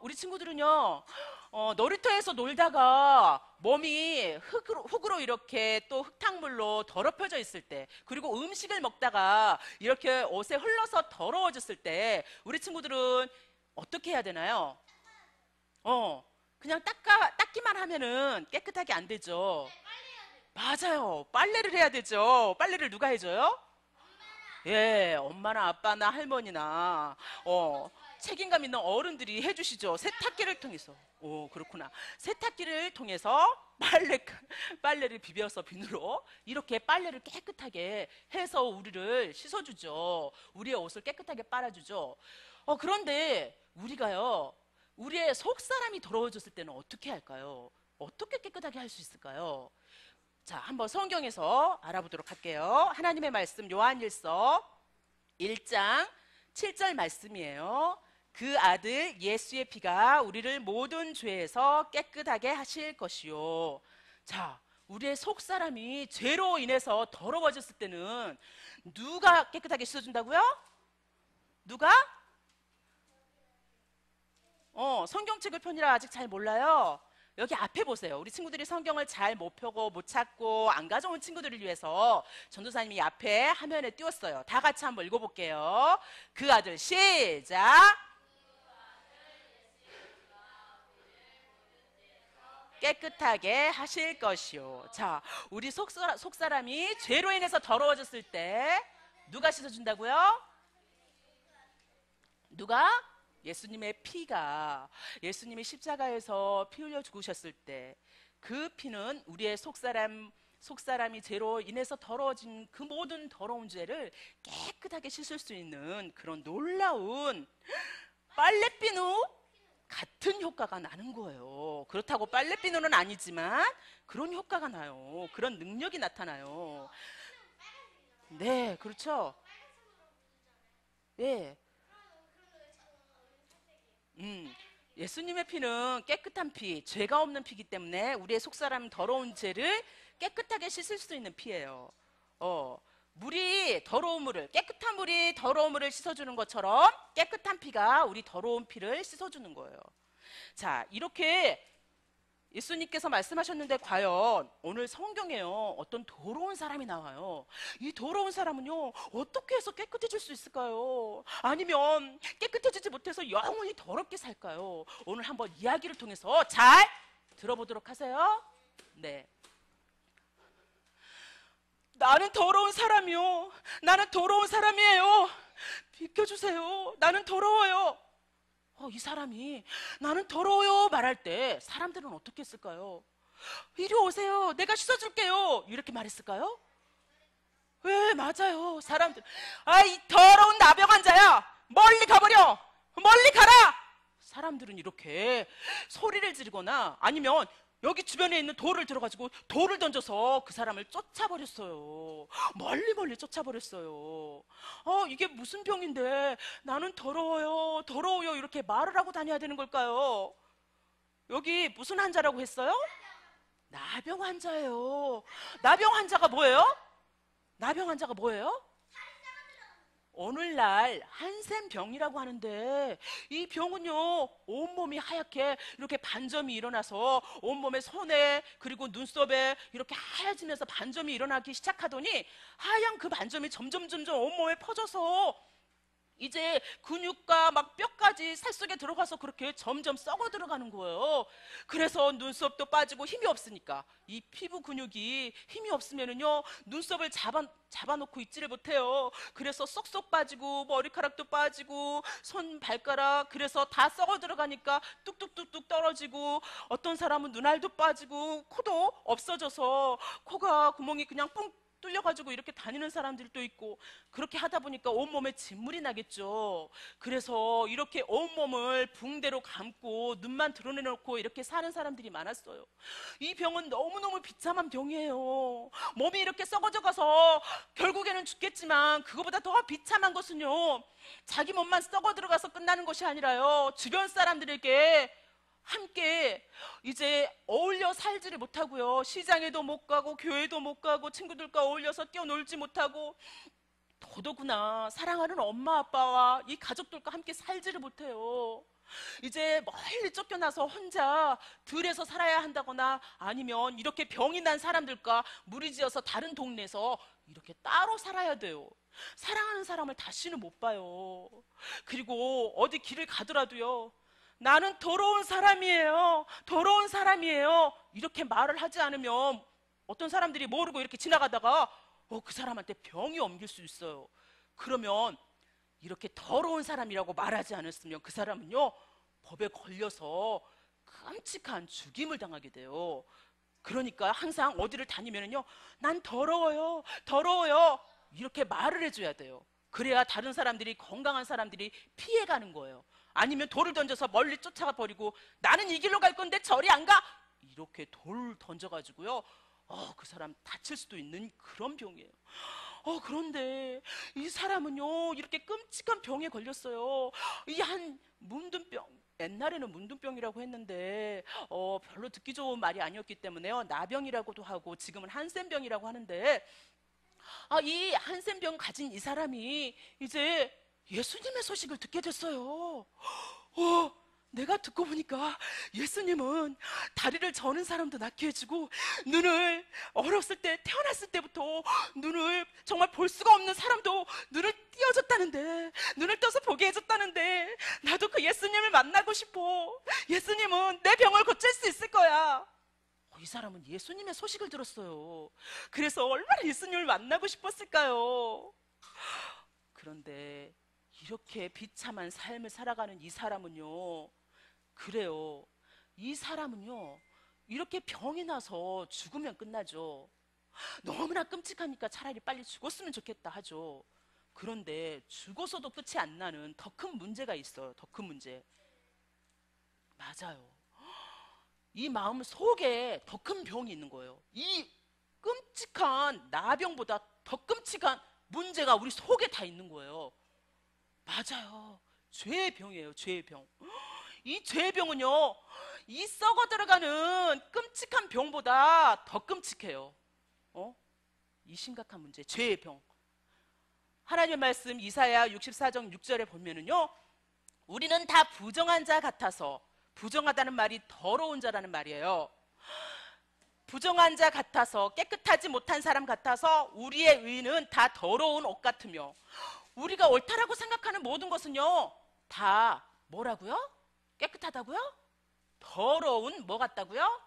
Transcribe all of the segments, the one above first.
우리 친구들은요, 놀이터에서 놀다가 몸이 흙으로 이렇게 또 흙탕물로 더럽혀져 있을 때, 그리고 음식을 먹다가 이렇게 옷에 흘러서 더러워졌을 때, 우리 친구들은 어떻게 해야 되나요? 그냥 닦기만 하면은 깨끗하게 안 되죠. 맞아요. 빨래를 해야 되죠. 빨래를 누가 해줘요? 예, 엄마나 아빠나 할머니나 책임감 있는 어른들이 해주시죠. 세탁기를 통해서. 오, 그렇구나. 세탁기를 통해서 빨래를 비벼서 비누로 이렇게 빨래를 깨끗하게 해서 우리를 씻어주죠. 우리의 옷을 깨끗하게 빨아주죠. 그런데 우리가요, 우리의 속사람이 더러워졌을 때는 어떻게 할까요? 어떻게 깨끗하게 할 수 있을까요? 자, 한번 성경에서 알아보도록 할게요. 하나님의 말씀 요한일서 1장 7절 말씀이에요. 그 아들 예수의 피가 우리를 모든 죄에서 깨끗하게 하실 것이요. 자, 우리의 속사람이 죄로 인해서 더러워졌을 때는 누가 깨끗하게 씻어준다고요? 누가? 성경책을 펴니라 아직 잘 몰라요. 여기 앞에 보세요. 우리 친구들이 성경을 잘 못 펴고 못 찾고 안 가져온 친구들을 위해서 전도사님이 앞에 화면에 띄웠어요. 다 같이 한번 읽어볼게요. 그 아들 시작. 깨끗하게 하실 것이요. 자, 우리 속사람이 죄로 인해서 더러워졌을 때 누가 씻어준다고요? 누가? 예수님의 피가, 예수님이 십자가에서 피 흘려 죽으셨을 때 그 피는 우리의 속사람이 죄로 인해서 더러워진 그 모든 더러운 죄를 깨끗하게 씻을 수 있는 그런 놀라운 빨래비누 같은 효과가 나는 거예요. 그렇다고 빨래비누는 아니지만 그런 효과가 나요. 그런 능력이 나타나요. 네, 그렇죠. 네. 예수님의 피는 깨끗한 피, 죄가 없는 피이기 때문에 우리의 속사람 더러운 죄를 깨끗하게 씻을 수 있는 피예요. 물이 더러운 물을, 깨끗한 물이 더러운 물을 씻어주는 것처럼 깨끗한 피가 우리 더러운 피를 씻어주는 거예요. 자, 이렇게 예수님께서 말씀하셨는데 과연 오늘 성경에요, 어떤 더러운 사람이 나와요. 이 더러운 사람은요, 어떻게 해서 깨끗해질 수 있을까요? 아니면 깨끗해지지 못해서 영원히 더럽게 살까요? 오늘 한번 이야기를 통해서 잘 들어보도록 하세요. 네. 나는 더러운 사람이요. 나는 더러운 사람이에요. 비켜주세요. 나는 더러워요. 이 사람이 나는 더러워요 말할 때 사람들은 어떻게 했을까요? 이리 오세요. 내가 씻어줄게요. 이렇게 말했을까요? 왜? 맞아요. 사람들, 이 더러운 나병 환자야, 멀리 가버려. 멀리 가라. 사람들은 이렇게 소리를 지르거나 아니면 여기 주변에 있는 돌을 들어가지고 돌을 던져서 그 사람을 쫓아버렸어요. 멀리 쫓아버렸어요. 이게 무슨 병인데 나는 더러워요, 더러워요 이렇게 말을 하고 다녀야 되는 걸까요? 여기 무슨 환자라고 했어요? 나병 환자예요. 나병 환자가 뭐예요? 나병 환자가 뭐예요? 오늘날 한센병이라고 하는데 이 병은요, 온몸이 하얗게 이렇게 반점이 일어나서 온몸에 손에 그리고 눈썹에 이렇게 하얘지면서 반점이 일어나기 시작하더니 하얀 그 반점이 점점 온몸에 퍼져서 이제 근육과 막 뼈까지 살 속에 들어가서 그렇게 점점 썩어 들어가는 거예요. 그래서 눈썹도 빠지고 힘이 없으니까 이 피부 근육이 힘이 없으면은요, 눈썹을 잡아놓고 있지를 못해요. 그래서 쏙쏙 빠지고 머리카락도 빠지고 손 발가락 그래서 다 썩어 들어가니까 뚝뚝뚝뚝 떨어지고 어떤 사람은 눈알도 빠지고 코도 없어져서 코가 구멍이 그냥 뿡 뚫려가지고 이렇게 다니는 사람들도 있고, 그렇게 하다 보니까 온몸에 진물이 나겠죠. 그래서 이렇게 온몸을 붕대로 감고 눈만 드러내놓고 이렇게 사는 사람들이 많았어요. 이 병은 너무너무 비참한 병이에요. 몸이 이렇게 썩어져 가서 결국에는 죽겠지만 그거보다 더 비참한 것은요, 자기 몸만 썩어 들어가서 끝나는 것이 아니라요, 주변 사람들에게 함께 이제 어울려 살지를 못하고요, 시장에도 못 가고 교회도 못 가고 친구들과 어울려서 뛰어놀지 못하고 더더구나 사랑하는 엄마 아빠와 이 가족들과 함께 살지를 못해요. 이제 멀리 쫓겨나서 혼자 들에서 살아야 한다거나 아니면 이렇게 병이 난 사람들과 무리지어서 다른 동네에서 이렇게 따로 살아야 돼요. 사랑하는 사람을 다시는 못 봐요. 그리고 어디 길을 가더라도요, 나는 더러운 사람이에요, 더러운 사람이에요, 이렇게 말을 하지 않으면 어떤 사람들이 모르고 이렇게 지나가다가 그 사람한테 병이 옮길 수 있어요. 그러면 이렇게 더러운 사람이라고 말하지 않았으면 그 사람은요, 법에 걸려서 끔찍한 죽임을 당하게 돼요. 그러니까 항상 어디를 다니면요, 난 더러워요, 더러워요, 이렇게 말을 해줘야 돼요. 그래야 다른 사람들이, 건강한 사람들이 피해가는 거예요. 아니면 돌을 던져서 멀리 쫓아가 버리고, 나는 이 길로 갈 건데 저리 안 가, 이렇게 돌 던져가지고요, 그 사람 다칠 수도 있는 그런 병이에요. 그런데 이 사람은요, 이렇게 끔찍한 병에 걸렸어요. 이 한 문둥병, 옛날에는 문둥병이라고 했는데 별로 듣기 좋은 말이 아니었기 때문에요, 나병이라고도 하고 지금은 한센병이라고 하는데, 이 한센병 가진 이 사람이 이제 예수님의 소식을 듣게 됐어요. 내가 듣고 보니까 예수님은 다리를 저는 사람도 낫게 해주고, 눈을 어렸을 때, 태어났을 때부터 눈을 정말 볼 수가 없는 사람도 눈을 띄워줬다는데, 눈을 떠서 보게 해줬다는데, 나도 그 예수님을 만나고 싶어. 예수님은 내 병을 고칠 수 있을 거야. 이 사람은 예수님의 소식을 들었어요. 그래서 얼마나 예수님을 만나고 싶었을까요? 그런데 이렇게 비참한 삶을 살아가는 이 사람은요, 그래요, 이 사람은요, 이렇게 병이 나서 죽으면 끝나죠. 너무나 끔찍하니까 차라리 빨리 죽었으면 좋겠다 하죠. 그런데 죽어서도 끝이 안 나는 더 큰 문제가 있어요. 더 큰 문제. 맞아요. 이 마음 속에 더 큰 병이 있는 거예요. 이 끔찍한 나병보다 더 끔찍한 문제가 우리 속에 다 있는 거예요. 맞아요. 죄의 병이에요. 죄의 병. 이 죄의 병은요, 이 썩어 들어가는 끔찍한 병보다 더 끔찍해요. 이 심각한 문제, 죄의 병. 하나님의 말씀 이사야 64장 6절에 보면은요, 우리는 다 부정한 자 같아서, 부정하다는 말이 더러운 자라는 말이에요. 부정한 자 같아서, 깨끗하지 못한 사람 같아서 우리의 의는 다 더러운 옷 같으며, 우리가 옳다라고 생각하는 모든 것은요, 다 뭐라고요? 깨끗하다고요? 더러운 뭐 같다고요?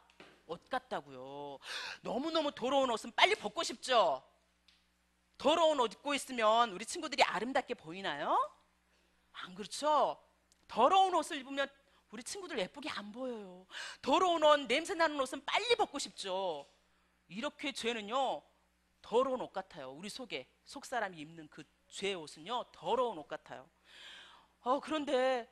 옷 같다고요. 너무너무 더러운 옷은 빨리 벗고 싶죠? 더러운 옷 입고 있으면 우리 친구들이 아름답게 보이나요? 안 그렇죠? 더러운 옷을 입으면 우리 친구들 예쁘게 안 보여요. 더러운 옷, 냄새 나는 옷은 빨리 벗고 싶죠. 이렇게 죄는요, 더러운 옷 같아요. 우리 속에, 속사람이 입는 그 죄의 옷은요, 더러운 옷 같아요. 그런데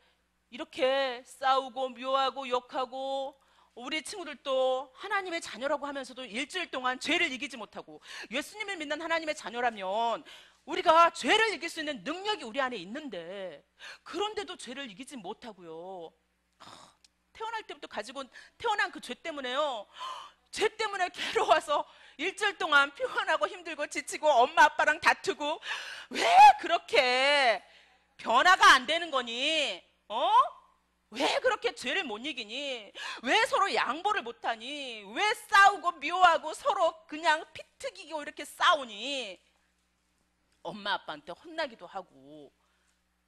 이렇게 싸우고 묘하고 욕하고, 우리 친구들도 하나님의 자녀라고 하면서도 일주일 동안 죄를 이기지 못하고, 예수님을 믿는 하나님의 자녀라면 우리가 죄를 이길 수 있는 능력이 우리 안에 있는데, 그런데도 죄를 이기지 못하고요, 태어날 때부터 가지고 태어난 그 죄 때문에요, 죄 때문에 괴로워서 일주일 동안 피곤하고 힘들고 지치고 엄마 아빠랑 다투고, 왜 그렇게 변화가 안 되는 거니? 왜 그렇게 죄를 못 이기니? 왜 서로 양보를 못하니? 왜 싸우고 묘하고 서로 그냥 피튀기고 이렇게 싸우니? 엄마 아빠한테 혼나기도 하고.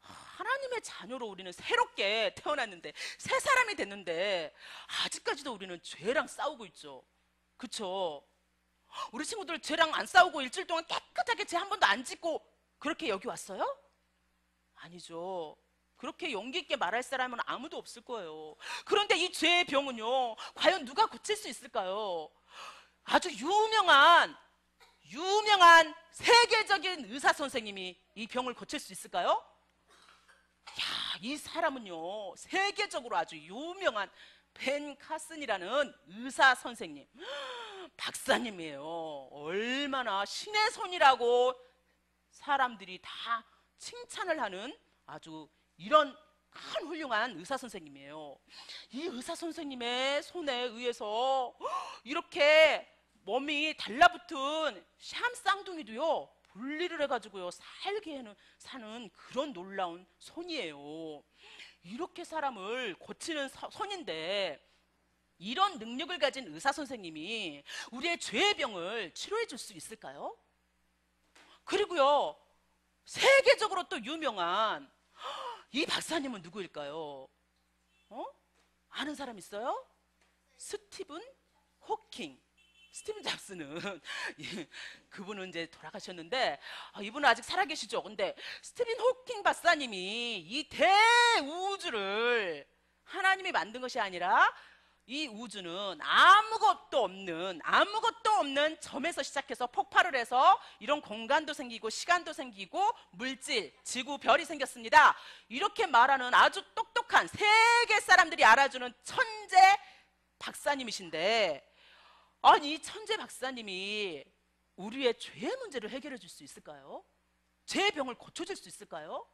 하나님의 자녀로 우리는 새롭게 태어났는데, 새 사람이 됐는데 아직까지도 우리는 죄랑 싸우고 있죠. 그쵸? 우리 친구들 죄랑 안 싸우고 일주일 동안 깨끗하게 죄 한 번도 안 짓고 그렇게 여기 왔어요? 아니죠. 그렇게 용기 있게 말할 사람은 아무도 없을 거예요. 그런데 이 죄의 병은요, 과연 누가 고칠 수 있을까요? 아주 유명한 세계적인 의사 선생님이 이 병을 고칠 수 있을까요? 이 사람은요, 세계적으로 아주 유명한 벤 카슨이라는 의사 선생님, 박사님이에요. 얼마나 신의 손이라고 사람들이 다 칭찬을 하는 아주 이런 큰 훌륭한 의사 선생님이에요. 이 의사 선생님의 손에 의해서 이렇게 몸이 달라붙은 샴 쌍둥이도요, 분리를 해가지고요, 사는 그런 놀라운 손이에요. 이렇게 사람을 고치는 손인데 이런 능력을 가진 의사 선생님이 우리의 죄의 병을 치료해 줄 수 있을까요? 그리고요, 세계적으로 또 유명한 이 박사님은 누구일까요? 아는 사람 있어요? 스티븐 호킹. 스티븐 잡스는 그분은 이제 돌아가셨는데 이분은 아직 살아계시죠. 근데 스티븐 호킹 박사님이 이 대우주를 하나님이 만든 것이 아니라 이 우주는 아무것도 없는 점에서 시작해서 폭발을 해서 이런 공간도 생기고 시간도 생기고 물질, 지구, 별이 생겼습니다. 이렇게 말하는 아주 똑똑한 세계 사람들이 알아주는 천재 박사님이신데, 아니 이 천재 박사님이 우리의 죄의 문제를 해결해 줄 수 있을까요? 죄의 병을 고쳐줄 수 있을까요?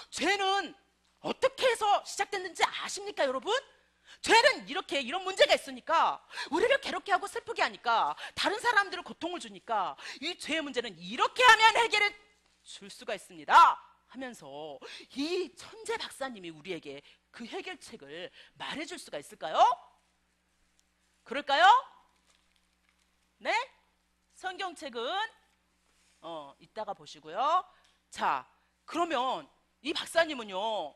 죄는 어떻게 해서 시작됐는지 아십니까, 여러분? 죄는 이런 문제가 있으니까 우리를 괴롭게 하고 슬프게 하니까 다른 사람들을 고통을 주니까 이 죄의 문제는 이렇게 하면 해결해 줄 수가 있습니다 하면서 이 천재 박사님이 우리에게 그 해결책을 말해줄 수가 있을까요? 그럴까요? 네? 성경책은 이따가 보시고요. 자, 그러면 이 박사님은요,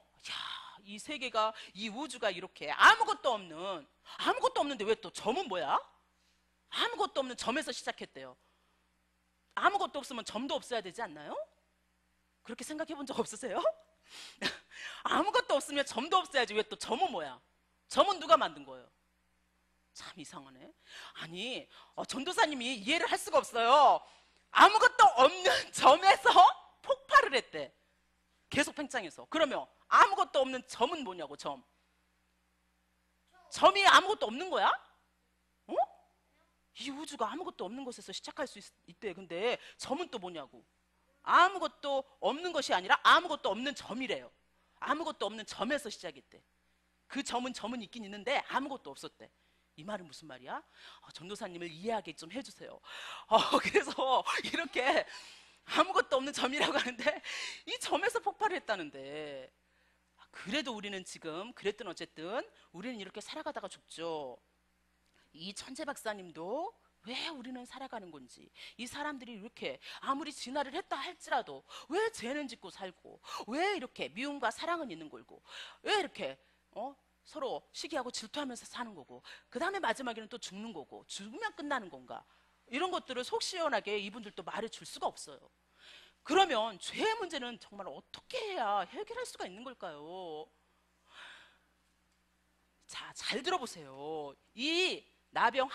이 세계가, 이 우주가 이렇게 아무것도 없는데 왜 또 점은 뭐야? 아무것도 없는 점에서 시작했대요. 아무것도 없으면 점도 없어야 되지 않나요? 그렇게 생각해 본 적 없으세요? 아무것도 없으면 점도 없어야지 왜 또 점은 뭐야? 점은 누가 만든 거예요? 참 이상하네. 아니 전도사님이 이해를 할 수가 없어요. 아무것도 없는 점에서 폭발을 했대. 계속 팽창해서. 그러면 아무것도 없는 점은 뭐냐고. 점이 아무것도 없는 거야? 이 우주가 아무것도 없는 곳에서 시작할 수 있대. 근데 점은 또 뭐냐고. 아무것도 없는 것이 아니라 아무것도 없는 점이래요. 아무것도 없는 점에서 시작했대. 그 점은 있긴 있는데 아무것도 없었대. 이 말은 무슨 말이야? 전도사님을 이해하게 좀 해주세요. 그래서 이렇게 아무것도 없는 점이라고 하는데 이 점에서 폭발을 했다는데, 그래도 우리는 지금 그랬든 어쨌든 우리는 이렇게 살아가다가 죽죠. 이 천재 박사님도 왜 우리는 살아가는 건지, 이 사람들이 이렇게 아무리 진화를 했다 할지라도 왜 죄는 짓고 살고, 왜 이렇게 미움과 사랑은 있는 걸고, 왜 이렇게 서로 시기하고 질투하면서 사는 거고, 그 다음에 마지막에는 또 죽는 거고, 죽으면 끝나는 건가, 이런 것들을 속 시원하게 이분들도 말해줄 수가 없어요. 그러면 죄의 문제는 정말 어떻게 해야 해결할 수가 있는 걸까요? 자, 잘 들어보세요. 이 나병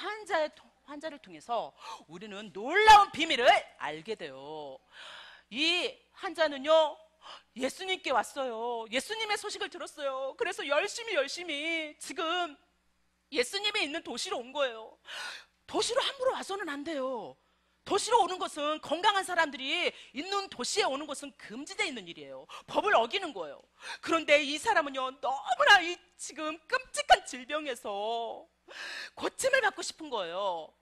환자를 통해서 우리는 놀라운 비밀을 알게 돼요. 이 환자는요, 예수님께 왔어요. 예수님의 소식을 들었어요. 그래서 열심히 지금 예수님이 있는 도시로 온 거예요. 도시로 함부로 와서는 안 돼요. 도시로 오는 것은, 건강한 사람들이 있는 도시에 오는 것은 금지되어 있는 일이에요. 법을 어기는 거예요. 그런데 이 사람은요, 너무나 이 지금 끔찍한 질병에서 고침을 받고 싶은 거예요.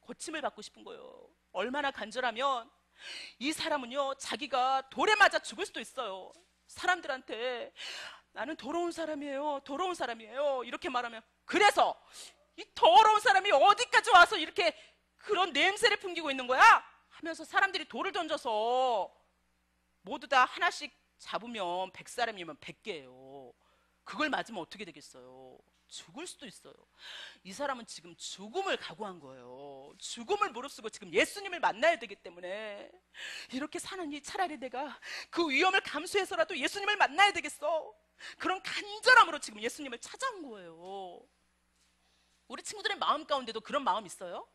고침을 받고 싶은 거예요. 얼마나 간절하면 이 사람은요, 자기가 돌에 맞아 죽을 수도 있어요. 사람들한테 나는 더러운 사람이에요, 더러운 사람이에요 이렇게 말하면, 그래서 이 더러운 사람이 어디까지 와서 이렇게 그런 냄새를 풍기고 있는 거야? 하면서 사람들이 돌을 던져서 모두 다 하나씩 잡으면 100사람이면 100개예요. 그걸 맞으면 어떻게 되겠어요? 죽을 수도 있어요. 이 사람은 지금 죽음을 각오한 거예요. 죽음을 무릅쓰고 지금 예수님을 만나야 되기 때문에, 이렇게 사느니 차라리 내가 그 위험을 감수해서라도 예수님을 만나야 되겠어, 그런 간절함으로 지금 예수님을 찾아온 거예요. 우리 친구들의 마음 가운데도 그런 마음 있어요?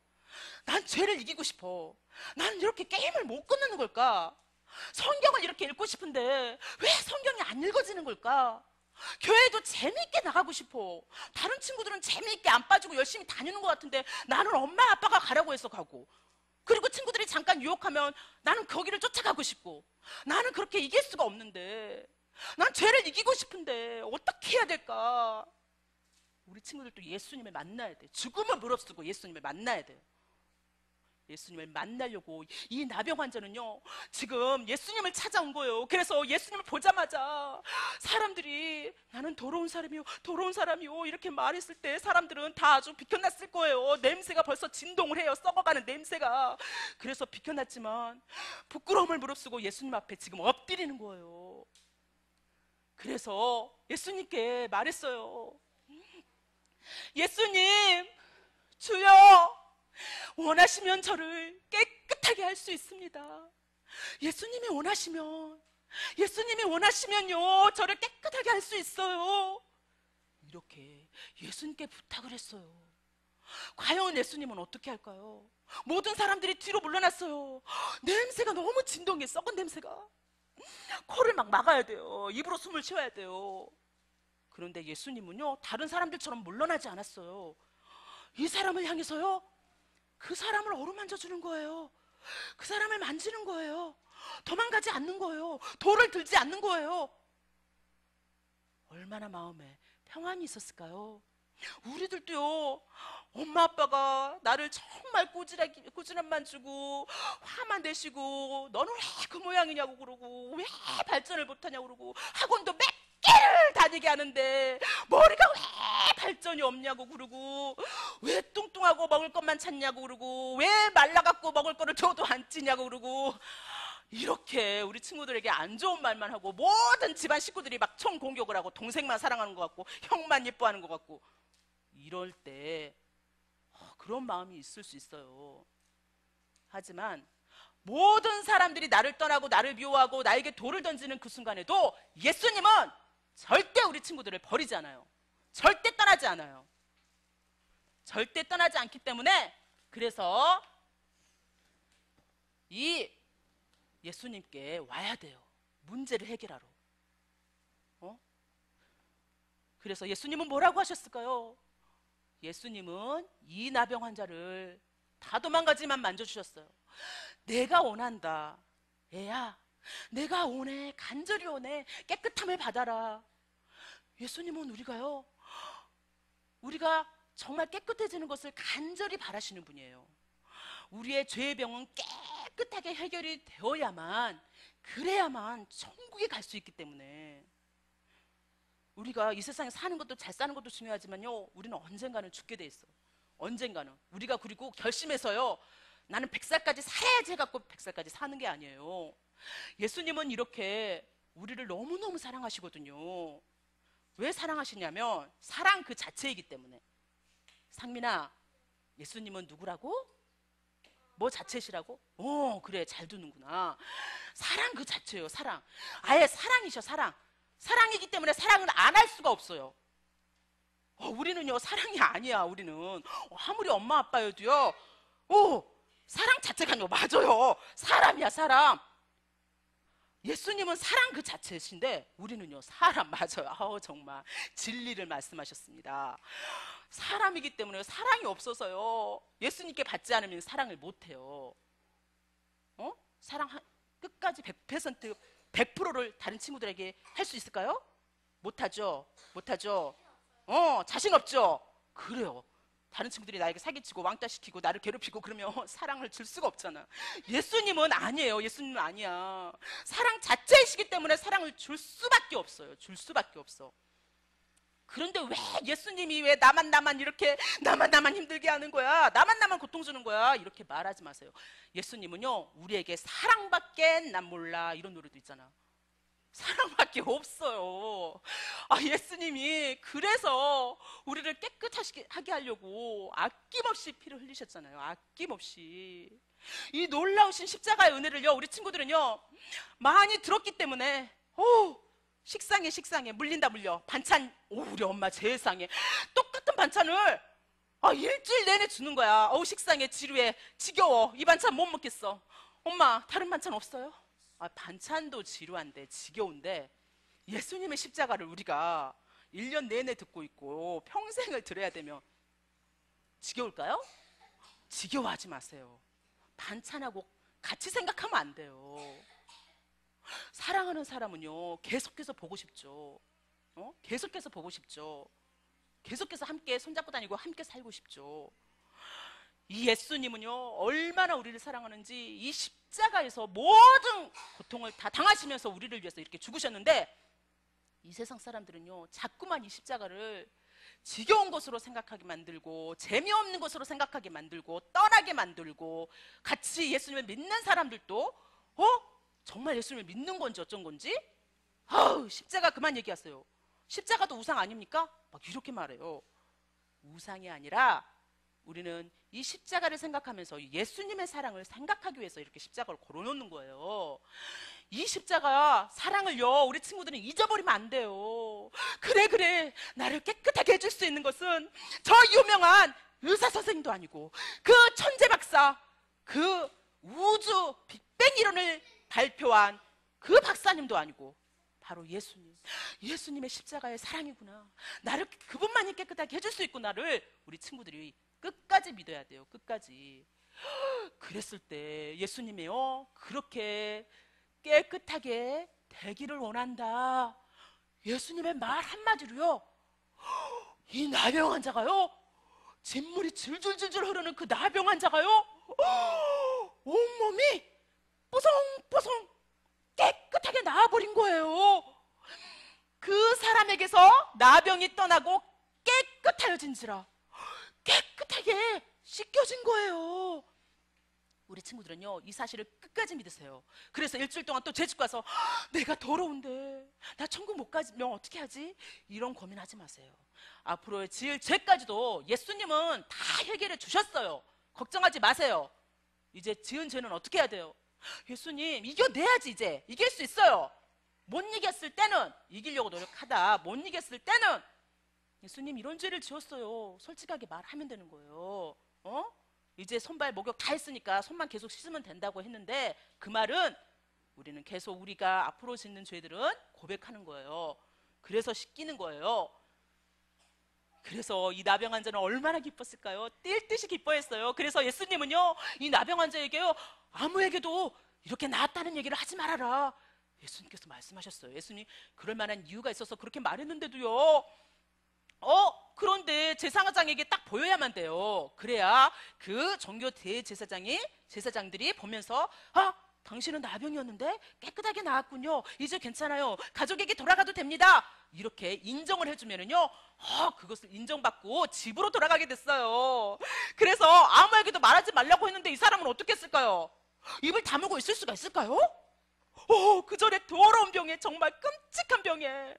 난 죄를 이기고 싶어. 난 이렇게 게임을 못 끝내는 걸까? 성경을 이렇게 읽고 싶은데 왜 성경이 안 읽어지는 걸까? 교회도 재미있게 나가고 싶어. 다른 친구들은 재미있게 안 빠지고 열심히 다니는 것 같은데 나는 엄마 아빠가 가라고 해서 가고, 그리고 친구들이 잠깐 유혹하면 나는 거기를 쫓아가고 싶고, 나는 그렇게 이길 수가 없는데, 난 죄를 이기고 싶은데 어떻게 해야 될까? 우리 친구들도 예수님을 만나야 돼. 죽음을 무릅쓰고 예수님을 만나야 돼요. 예수님을 만나려고 이 나병 환자는요 지금 예수님을 찾아온 거예요. 그래서 예수님을 보자마자 사람들이 나는 더러운 사람이요 더러운 사람이요 이렇게 말했을 때 사람들은 다 아주 비켜났을 거예요. 냄새가 벌써 진동을 해요. 썩어가는 냄새가. 그래서 비켜났지만 부끄러움을 무릅쓰고 예수님 앞에 지금 엎드리는 거예요. 그래서 예수님께 말했어요. 예수님, 주여, 원하시면 저를 깨끗하게 할 수 있습니다. 예수님이 원하시면요 저를 깨끗하게 할 수 있어요. 이렇게 예수님께 부탁을 했어요. 과연 예수님은 어떻게 할까요? 모든 사람들이 뒤로 물러났어요. 냄새가 너무 진동해. 썩은 냄새가. 코를 막 막아야 돼요. 입으로 숨을 쉬어야 돼요. 그런데 예수님은요 다른 사람들처럼 물러나지 않았어요. 이 사람을 향해서요 그 사람을 어루만져 주는 거예요. 그 사람을 만지는 거예요. 도망가지 않는 거예요. 돌을 들지 않는 거예요. 얼마나 마음에 평안이 있었을까요? 우리들도요 엄마 아빠가 나를 정말 꾸지람만 주고 화만 내시고 너는 왜 그 모양이냐고 그러고 왜 발전을 못하냐고 그러고 학원도 몇 개를 다니게 하는데 머리가 왜 발전이 없냐고 그러고 왜 뚱뚱하고 먹을 것만 찾냐고 그러고 왜 말라갖고 먹을 거를 줘도 안 찌냐고 그러고 이렇게 우리 친구들에게 안 좋은 말만 하고 모든 집안 식구들이 막 총 공격을 하고 동생만 사랑하는 것 같고 형만 예뻐하는 것 같고 이럴 때 그런 마음이 있을 수 있어요. 하지만 모든 사람들이 나를 떠나고 나를 미워하고 나에게 돌을 던지는 그 순간에도 예수님은 절대 우리 친구들을 버리지 않아요. 절대 떠나지 않아요. 절대 떠나지 않기 때문에 그래서 이 예수님께 와야 돼요. 문제를 해결하러. 그래서 예수님은 뭐라고 하셨을까요? 예수님은 이 나병 환자를 다 도망가지만 만져주셨어요. 내가 원한다. 애야, 내가 원해. 간절히 원해. 깨끗함을 받아라. 예수님은 우리가 정말 깨끗해지는 것을 간절히 바라시는 분이에요. 우리의 죄의 병은 깨끗하게 해결이 그래야만 천국에 갈 수 있기 때문에 우리가 이 세상에 사는 것도 잘 사는 것도 중요하지만요 우리는 언젠가는 죽게 돼 있어. 언젠가는. 우리가 그리고 결심해서요 나는 100살까지 살아야지 해갖고 100살까지 사는 게 아니에요. 예수님은 이렇게 우리를 너무너무 사랑하시거든요. 왜 사랑하시냐면 사랑 그 자체이기 때문에. 상민아, 예수님은 누구라고? 뭐 자체시라고? 그래 잘 두는구나. 사랑 그 자체예요. 사랑. 아예 사랑이셔. 사랑이기 때문에 사랑을 안 할 수가 없어요. 우리는요 사랑이 아니야. 우리는 아무리 엄마 아빠여도요 사랑 자체가요 맞아요. 사람이야 사람. 예수님은 사랑 그 자체이신데 우리는요 사람 맞아요. 정말 진리를 말씀하셨습니다. 사람이기 때문에 사랑이 없어서요 예수님께 받지 않으면 사랑을 못해요. 사랑 끝까지 100%, 100%를 다른 친구들에게 할 수 있을까요? 못하죠. 자신 없죠. 그래요. 다른 친구들이 나에게 사기치고 왕따시키고 나를 괴롭히고 그러면 사랑을 줄 수가 없잖아. 예수님은 아니에요. 예수님은 아니야. 사랑 자체이시기 때문에 사랑을 줄 수밖에 없어요. 줄 수밖에 없어. 그런데 왜 예수님이 왜 나만 이렇게 나만 힘들게 하는 거야? 나만 고통 주는 거야? 이렇게 말하지 마세요. 예수님은요 우리에게 사랑밖에 난 몰라 이런 노래도 있잖아. 사랑밖에 없어요. 예수님이 그래서 우리를 깨끗하게 하려고 아낌없이 피를 흘리셨잖아요. 아낌없이. 이 놀라우신 십자가의 은혜를요 우리 친구들은요 많이 들었기 때문에 식상해 물려 반찬 우리 엄마 세상에 똑같은 반찬을 일주일 내내 주는 거야. 식상해 지루해 지겨워 이 반찬 못 먹겠어. 엄마 다른 반찬 없어요? 반찬도 지루한데 지겨운데 예수님의 십자가를 우리가 1년 내내 듣고 있고 평생을 들어야 되면 지겨울까요? 지겨워하지 마세요. 반찬하고 같이 생각하면 안 돼요. 사랑하는 사람은요 계속해서 보고 싶죠. 계속해서 보고 싶죠. 계속해서 함께 손잡고 다니고 함께 살고 싶죠. 이 예수님은요 얼마나 우리를 사랑하는지 이 십자가에서 모든 고통을 다 당하시면서 우리를 위해서 이렇게 죽으셨는데, 이 세상 사람들은요 자꾸만 이 십자가를 지겨운 것으로 생각하게 만들고 재미없는 것으로 생각하게 만들고 떠나게 만들고, 같이 예수님을 믿는 사람들도 정말 예수님을 믿는 건지 어쩐 건지 아우 십자가 그만 얘기하세요. 십자가도 우상 아닙니까? 막 이렇게 말해요. 우상이 아니라 우리는 이 십자가를 생각하면서 예수님의 사랑을 생각하기 위해서 이렇게 십자가를 걸어놓는 거예요. 이 십자가 사랑을요 우리 친구들은 잊어버리면 안 돼요. 그래 나를 깨끗하게 해줄 수 있는 것은 저 유명한 의사 선생님도 아니고 그 천재 박사, 그 우주 빅뱅 이론을 발표한 그 박사님도 아니고 바로 예수님. 예수님의 십자가의 사랑이구나. 나를 그분만이 깨끗하게 해줄 수 있구나를 우리 친구들이 끝까지 믿어야 돼요. 끝까지. 그랬을 때 예수님이요 그렇게 깨끗하게 되기를 원한다. 예수님의 말 한마디로요 이 나병 환자가요 진물이 줄줄줄줄 흐르는 그 나병 환자가요 온몸이 뽀송뽀송 깨끗하게 나아버린 거예요. 그 사람에게서 나병이 떠나고 깨끗하여진지라 깨끗하게 씻겨진 거예요. 우리 친구들은요 이 사실을 끝까지 믿으세요. 그래서 일주일 동안 또 제 집 가서 내가 더러운데 나 천국 못 가면 어떻게 하지? 이런 고민하지 마세요. 앞으로의 지을 죄까지도 예수님은 다 해결해 주셨어요. 걱정하지 마세요. 이제 지은 죄는 어떻게 해야 돼요? 예수님 이겨내야지. 이제 이길 수 있어요. 못 이겼을 때는 이기려고 노력하다 못 이겼을 때는 예수님 이런 죄를 지었어요 솔직하게 말하면 되는 거예요. 이제 손발 목욕 다 했으니까 손만 계속 씻으면 된다고 했는데, 그 말은 우리는 계속 우리가 앞으로 짓는 죄들은 고백하는 거예요. 그래서 씻기는 거예요. 그래서 이 나병 환자는 얼마나 기뻤을까요? 뛸 듯이 기뻐했어요. 그래서 예수님은요 이 나병 환자에게요 아무에게도 이렇게 나았다는 얘기를 하지 말아라. 예수님께서 말씀하셨어요. 예수님 그럴 만한 이유가 있어서 그렇게 말했는데도요 그런데 제사장에게 딱 보여야만 돼요. 그래야 그 종교 제사장들이 보면서 당신은 나병이었는데 깨끗하게 나았군요. 이제 괜찮아요. 가족에게 돌아가도 됩니다. 이렇게 인정을 해주면은요 그것을 인정받고 집으로 돌아가게 됐어요. 그래서 아무에게도 말하지 말라고 했는데 이 사람은 어떻게 했을까요? 입을 다물고 있을 수가 있을까요? 그 전에 더러운 병에, 정말 끔찍한 병에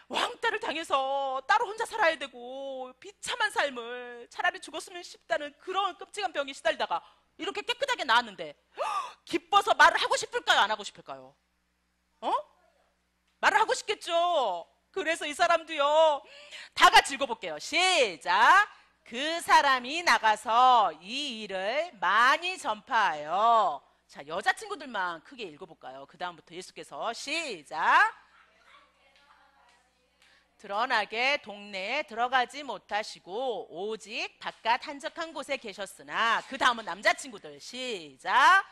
왕따를 당해서 따로 혼자 살아야 되고 비참한 삶을 차라리 죽었으면 싶다는 그런 끔찍한 병에 시달리다가 이렇게 깨끗하게 나았는데 기뻐서 말을 하고 싶을까요? 안 하고 싶을까요? 말을 하고 싶겠죠. 그래서 이 사람도요 다 같이 읽어볼게요. 시작. 그 사람이 나가서 이 일을 많이 전파하여. 자, 여자친구들만 크게 읽어볼까요? 그 다음부터 예수께서 시작. 드러나게 동네에 들어가지 못하시고 오직 바깥 한적한 곳에 계셨으나. 그 다음은 남자친구들 시작.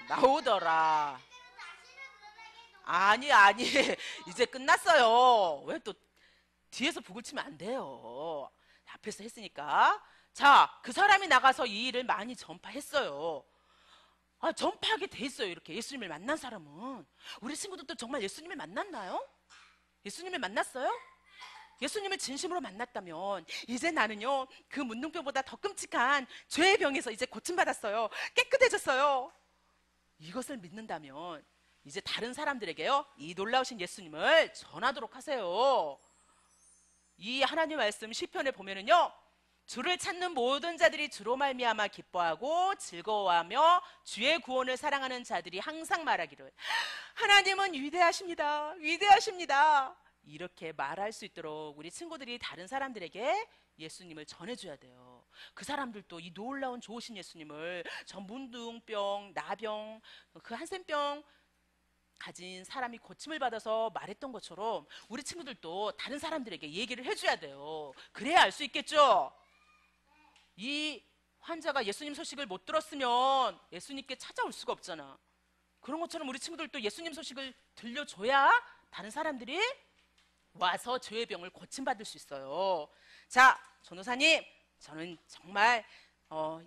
나오더라. 아니 이제 끝났어요. 왜 또 뒤에서 북을 치면 안 돼요. 앞에서 했으니까. 자, 그 사람이 나가서 이 일을 많이 전파했어요. 전파하게 돼 있어요. 이렇게 예수님을 만난 사람은. 우리 친구들도 정말 예수님을 만났나요? 예수님을 만났어요? 예수님을 진심으로 만났다면 이제 나는요 그 문둥병보다 더 끔찍한 죄의 병에서 이제 고침받았어요. 깨끗해졌어요. 이것을 믿는다면 이제 다른 사람들에게요 이 놀라우신 예수님을 전하도록 하세요. 이 하나님 말씀 시편에 보면은요 주를 찾는 모든 자들이 주로 말미암아 기뻐하고 즐거워하며 주의 구원을 사랑하는 자들이 항상 말하기를 하나님은 위대하십니다. 위대하십니다. 이렇게 말할 수 있도록 우리 친구들이 다른 사람들에게 예수님을 전해줘야 돼요. 그 사람들도 이 놀라운 좋으신 예수님을 저 문둥병, 나병, 그 한센병 가진 사람이 고침을 받아서 말했던 것처럼 우리 친구들도 다른 사람들에게 얘기를 해줘야 돼요. 그래야 알 수 있겠죠? 이 환자가 예수님 소식을 못 들었으면 예수님께 찾아올 수가 없잖아. 그런 것처럼 우리 친구들도 예수님 소식을 들려줘야 다른 사람들이 와서 죄의 병을 고침받을 수 있어요. 자, 전도사님, 저는 정말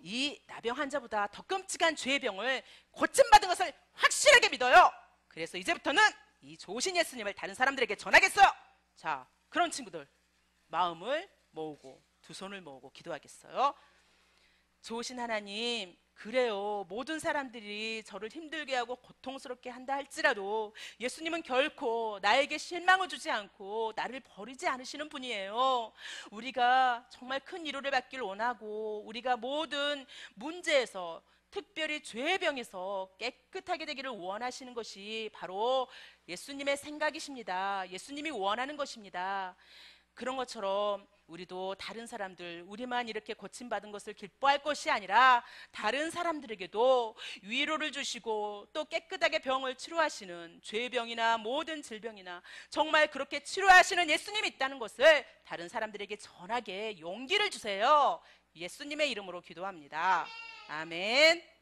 이 나병 환자보다 더 끔찍한 죄의 병을 고침받은 것을 확실하게 믿어요. 그래서 이제부터는 이 좋으신 예수님을 다른 사람들에게 전하겠어요. 자, 그런 친구들 마음을 모으고 두 손을 모으고 기도하겠어요. 좋으신 하나님, 그래요. 모든 사람들이 저를 힘들게 하고 고통스럽게 한다 할지라도 예수님은 결코 나에게 실망을 주지 않고 나를 버리지 않으시는 분이에요. 우리가 정말 큰 위로를 받길 원하고 우리가 모든 문제에서 특별히 죄의 병에서 깨끗하게 되기를 원하시는 것이 바로 예수님의 생각이십니다. 예수님이 원하는 것입니다. 그런 것처럼 우리도 다른 사람들, 우리만 이렇게 고침받은 것을 기뻐할 것이 아니라 다른 사람들에게도 위로를 주시고 또 깨끗하게 병을 치료하시는 죄병이나 모든 질병이나 정말 그렇게 치료하시는 예수님이 있다는 것을 다른 사람들에게 전하게 용기를 주세요. 예수님의 이름으로 기도합니다. 아멘.